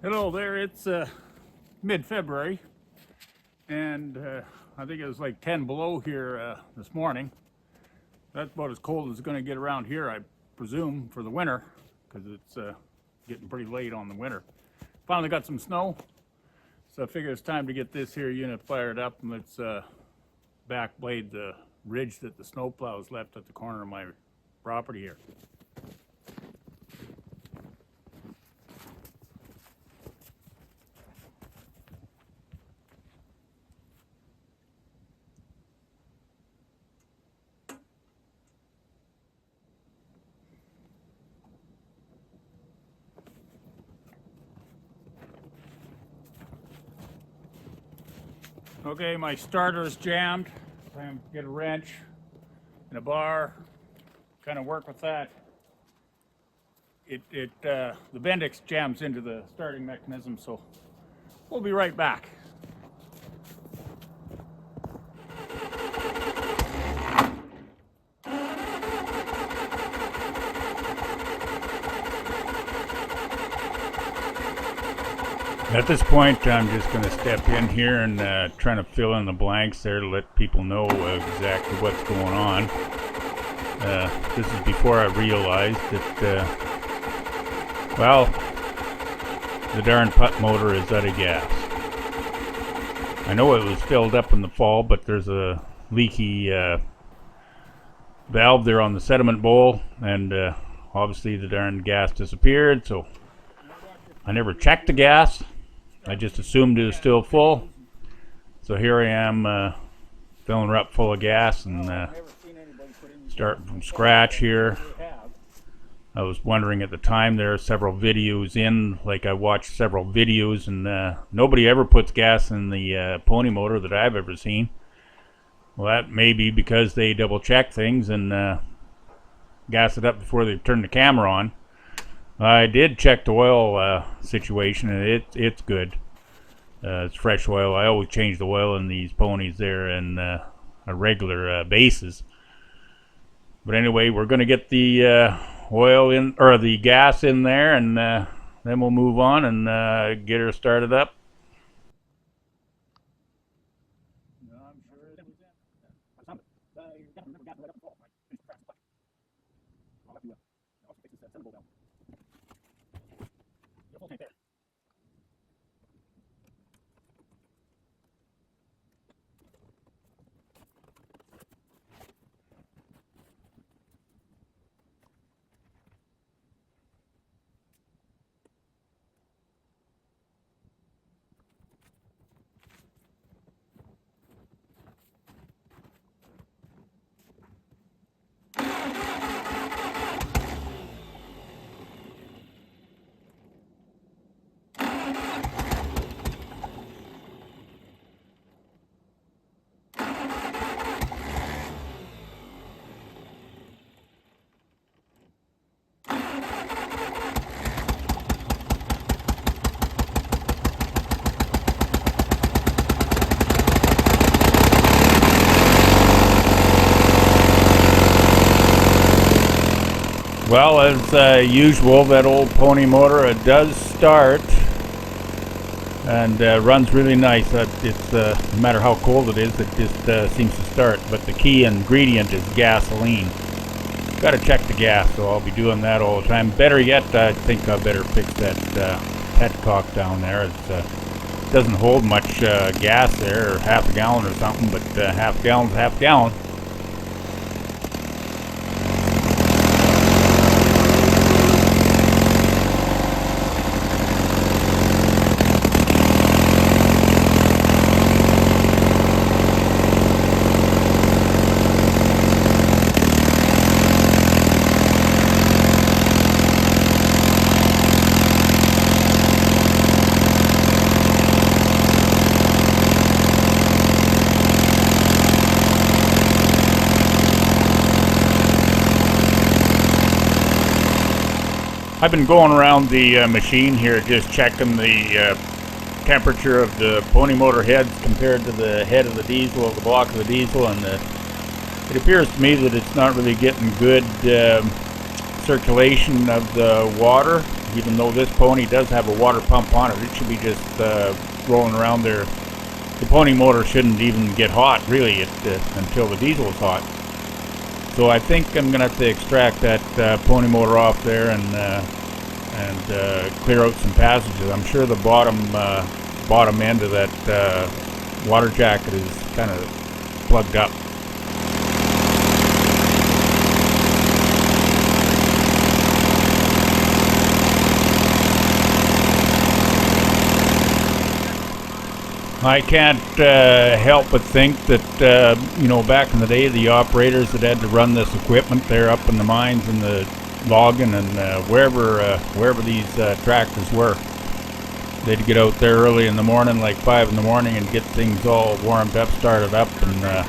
Hello there, it's mid-February, and I think it was like 10 below here this morning. That's about as cold as it's going to get around here, I presume, for the winter, because it's getting pretty late on the winter. Finally got some snow, so I figure it's time to get this here unit fired up, and let's backblade the ridge that the snowplows left at the corner of my property here. Okay, my starter is jammed. So I'm gonna get a wrench and a bar, kind of work with that. The Bendix jams into the starting mechanism, so we'll be right back. At this point, I'm just going to step in here and trying to fill in the blanks there to let people know exactly what's going on. This is before I realized that, well, the darn putt motor is out of gas. I know it was filled up in the fall, but there's a leaky valve there on the sediment bowl, and obviously the darn gas disappeared, so I never checked the gas. I just assumed it was still full. So here I am filling her up full of gas and starting from scratch here. I was wondering at the time, there are several videos in, like I watched several videos, and nobody ever puts gas in the pony motor that I've ever seen. Well, that may be because they double check things and gas it up before they turn the camera on. I did check the oil situation, and it's good. It's fresh oil. I always change the oil in these ponies there on a regular basis. But anyway, we're going to get the oil in, or the gas in there, and then we'll move on and get her started up. Well, as usual, that old pony motor does start and runs really nice. It's no matter how cold it is, it just seems to start. But the key ingredient is gasoline. Got to check the gas, so I'll be doing that all the time. Better yet, I think I better fix that petcock down there. It doesn't hold much gas there, or half a gallon or something, but half a gallon's half a gallon. I've been going around the machine here just checking the temperature of the pony motor heads compared to the head of the diesel, or the block of the diesel, and it appears to me that it's not really getting good circulation of the water. Even though this pony does have a water pump on it, it should be just rolling around there. The pony motor shouldn't even get hot, really, until the diesel is hot. So I think I'm going to have to extract that pony motor off there and clear out some passages. I'm sure the bottom end of that water jacket is kind of plugged up. I can't help but think that, back in the day, the operators that had to run this equipment there up in the mines and the logging and wherever these tractors were, they'd get out there early in the morning, like 5 in the morning, and get things all warmed up, started up, and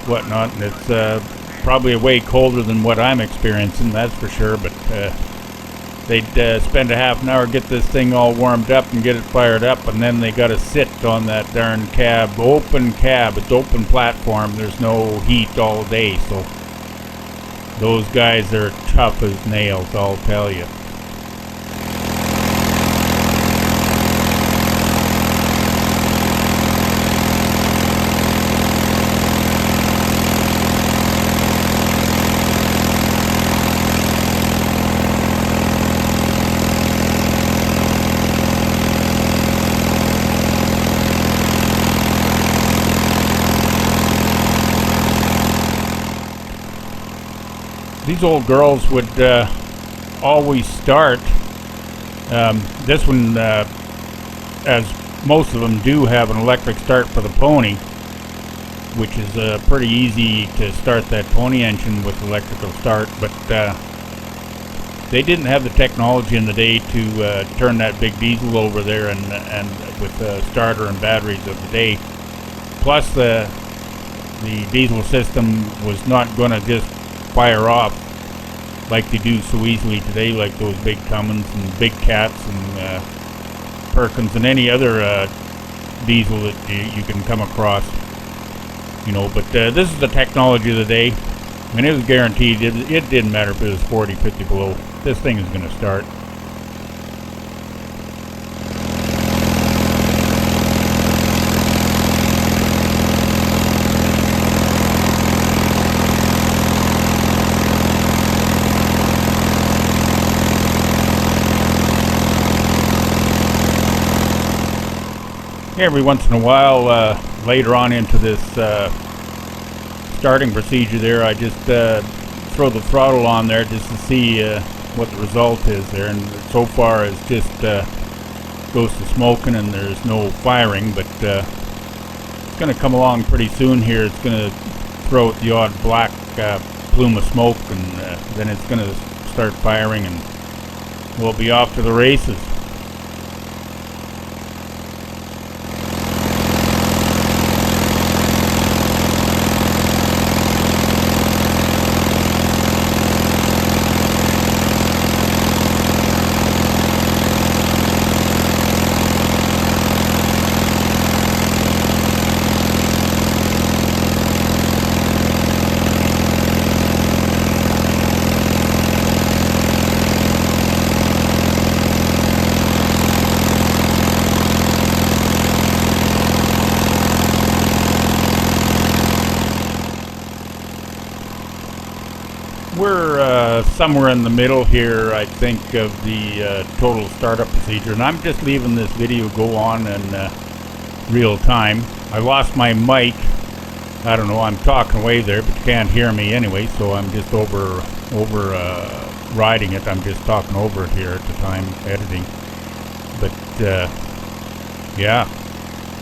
whatnot. And it's probably way colder than what I'm experiencing, that's for sure, but they'd spend a half an hour, get this thing all warmed up and get it fired up, and then they got to sit on that darn cab. It's open platform, there's no heat all day, so those guys are tough as nails, I'll tell you. These old girls would always start. This one, as most of them do, have an electric start for the pony, which is pretty easy to start that pony engine with electrical start, but they didn't have the technology in the day to turn that big diesel over there and with the starter and batteries of the day. Plus the diesel system was not going to just fire off like they do so easily today, like those big Cummins and big Cats and Perkins and any other diesel that you can come across, but this is the technology of the day, and it was guaranteed. It didn't matter if it was 40, 50 below, this thing is going to start. Every once in a while, later on into this starting procedure there, I just throw the throttle on there just to see what the result is there, and so far it's just goes to smoking and there's no firing, but it's going to come along pretty soon here. It's going to throw out the odd black plume of smoke, and then it's going to start firing, and we'll be off to the races. We're somewhere in the middle here, I think, of the total startup procedure, and I'm just leaving this video go on in real time. I lost my mic. I don't know, I'm talking away there, but you can't hear me anyway, so I'm just over riding it. I'm just talking over it here at the time, editing. But yeah,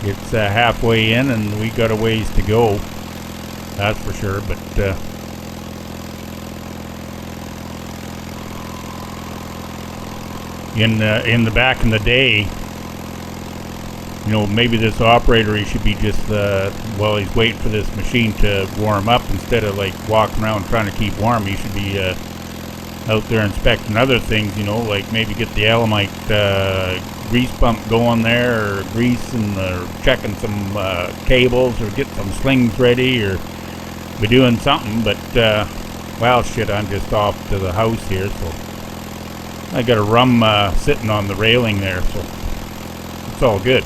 it's halfway in, and we got a ways to go, that's for sure. But in the back in the day, maybe this operator, he should be just while he's waiting for this machine to warm up, instead of like walking around trying to keep warm, he should be out there inspecting other things, like maybe get the Elamite grease pump going there, or greasing, or checking some cables, or get some slings ready, or be doing something. But Well, shit, I'm just off to the house here, so I got a rum sitting on the railing there, so it's all good.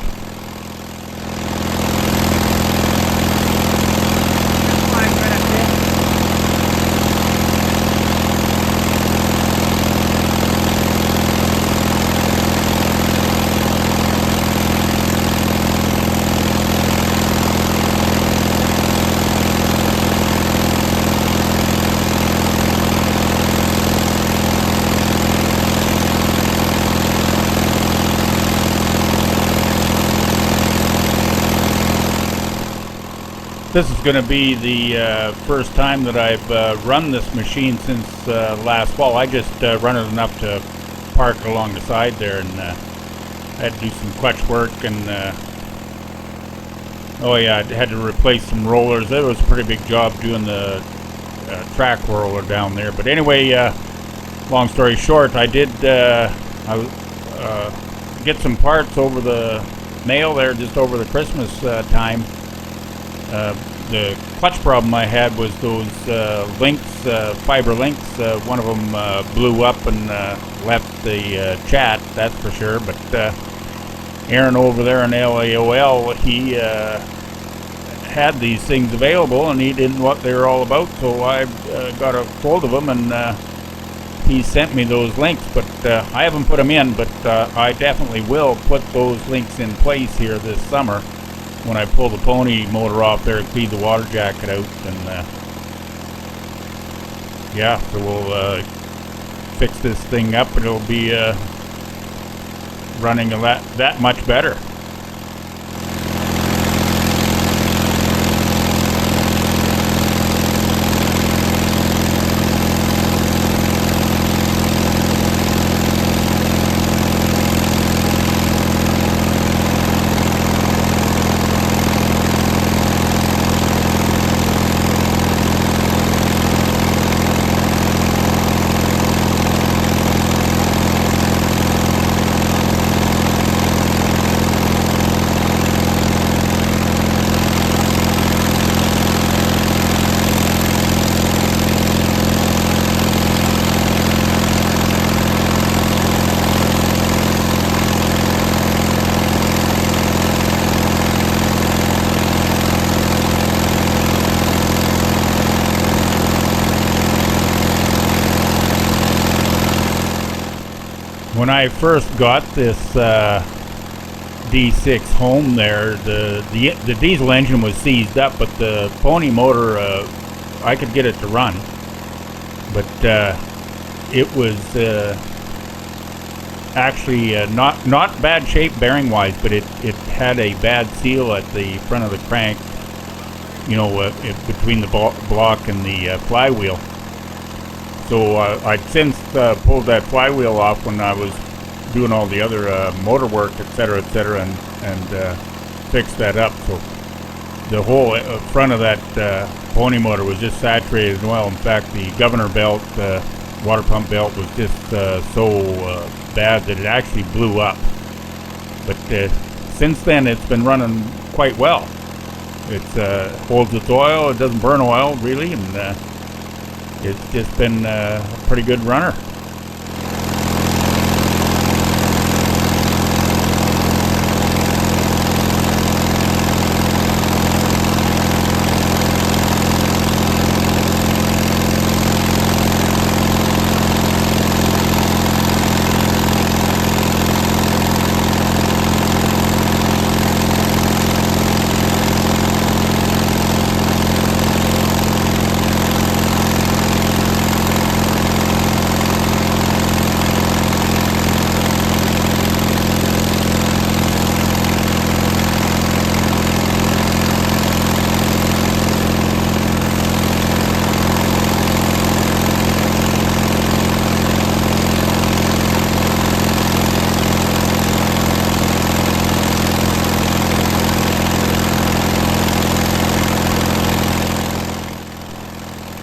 This is going to be the first time that I've run this machine since last fall. I just run it enough to park along the side there, and I had to do some clutch work, and oh yeah, I had to replace some rollers. It was a pretty big job doing the track roller down there. But anyway, long story short, I did get some parts over the mail there just over the Christmas time. The clutch problem I had was those links, fiber links. One of them blew up and left the chat, that's for sure. But Aaron over there in LAOL, he had these things available and he didn't know what they were all about. So I got a hold of him and he sent me those links. But I haven't put them in, but I definitely will put those links in place here this summer when I pull the pony motor off there and clean the water jacket out. And yeah, so we'll fix this thing up and it'll be running that much better. When I first got this D6 home there, the diesel engine was seized up, but the pony motor, I could get it to run. But it was actually not bad shape bearing wise, but it had a bad seal at the front of the crank, you know, between the block and the flywheel. So I'd since pulled that flywheel off when I was doing all the other motor work, etc., and fixed that up. So the whole front of that pony motor was just saturated in oil. In fact, the governor belt, water pump belt, was just so bad that it actually blew up. But since then, it's been running quite well. It holds its oil. It doesn't burn oil really, and it's just been a pretty good runner.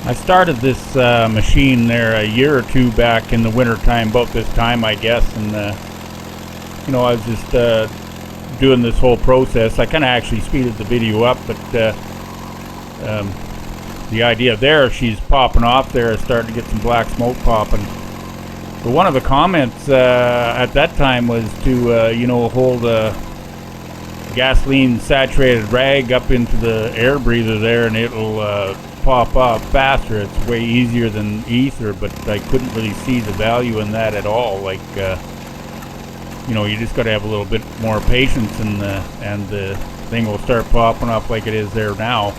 I started this machine there a year or two back in the winter time, about this time I guess, and you know, I was just doing this whole process. I kind of actually speeded the video up, but the idea there, she's popping off there, starting to get some black smoke popping. But one of the comments at that time was to, hold a gasoline saturated rag up into the air breather there and it'll pop off faster. It's way easier than ether, but I couldn't really see the value in that at all. Like, you just got to have a little bit more patience and the thing will start popping up like it is there now.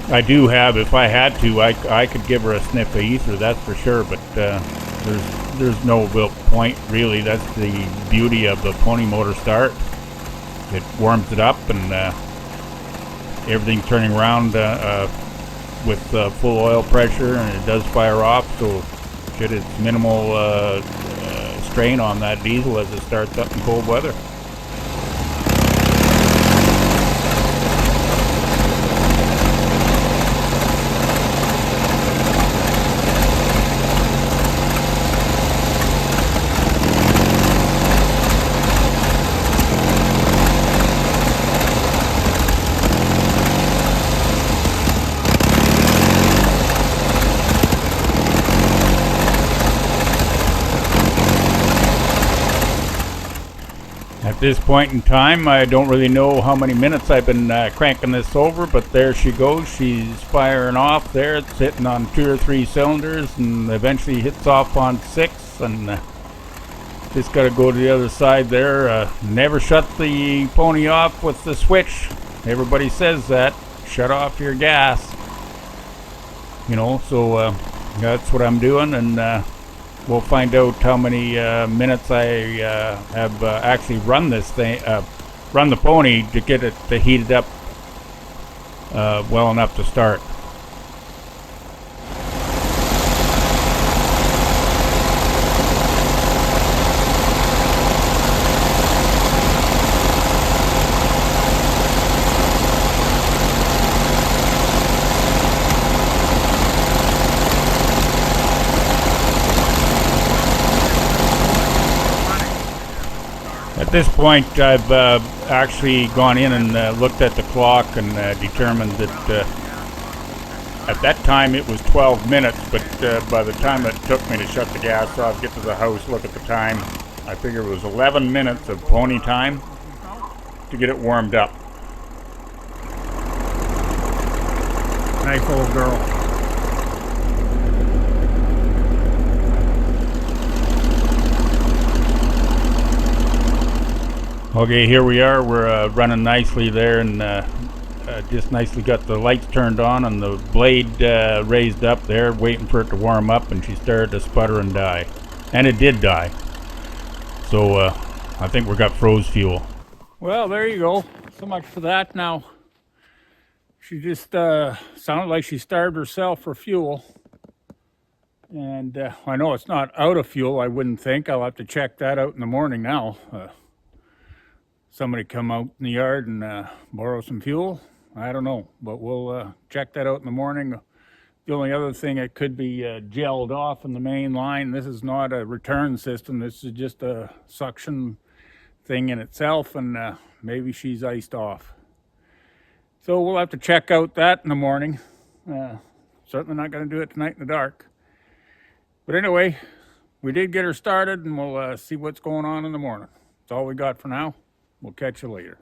I do have, if I had to, I could give her a sniff of ether, that's for sure, but there's no real point really. That's the beauty of the pony motor start. It warms it up and everything's turning around with full oil pressure, and it does fire off, so it's minimal strain on that diesel as it starts up in cold weather. At this point in time, I don't really know how many minutes I've been cranking this over, but there she goes. She's firing off there. It's hitting on 2 or 3 cylinders and eventually hits off on 6, and just got to go to the other side there. Never shut the pony off with the switch. Everybody says that. Shut off your gas. So that's what I'm doing, and we'll find out how many minutes I have actually run this thing, run the pony to get it to heat it up well enough to start. At this point, I've actually gone in and looked at the clock and determined that at that time it was 12 minutes, but by the time it took me to shut the gas off, get to the house, look at the time, I figure it was 11 minutes of pony time to get it warmed up. Nice old girl. Okay, here we are. We're running nicely there, and just nicely got the lights turned on and the blade raised up there, waiting for it to warm up, and she started to sputter and die. And it did die. So I think we got froze fuel. Well, there you go. So much for that. Now, she just sounded like she starved herself for fuel. And I know it's not out of fuel, I wouldn't think. I'll have to check that out in the morning now. Somebody come out in the yard and borrow some fuel. I don't know, but we'll check that out in the morning. The only other thing, it could be gelled off in the main line. This is not a return system. This is just a suction thing in itself, and maybe she's iced off. So we'll have to check out that in the morning. Certainly not going to do it tonight in the dark. But anyway, we did get her started, and we'll see what's going on in the morning. That's all we got for now. We'll catch you later.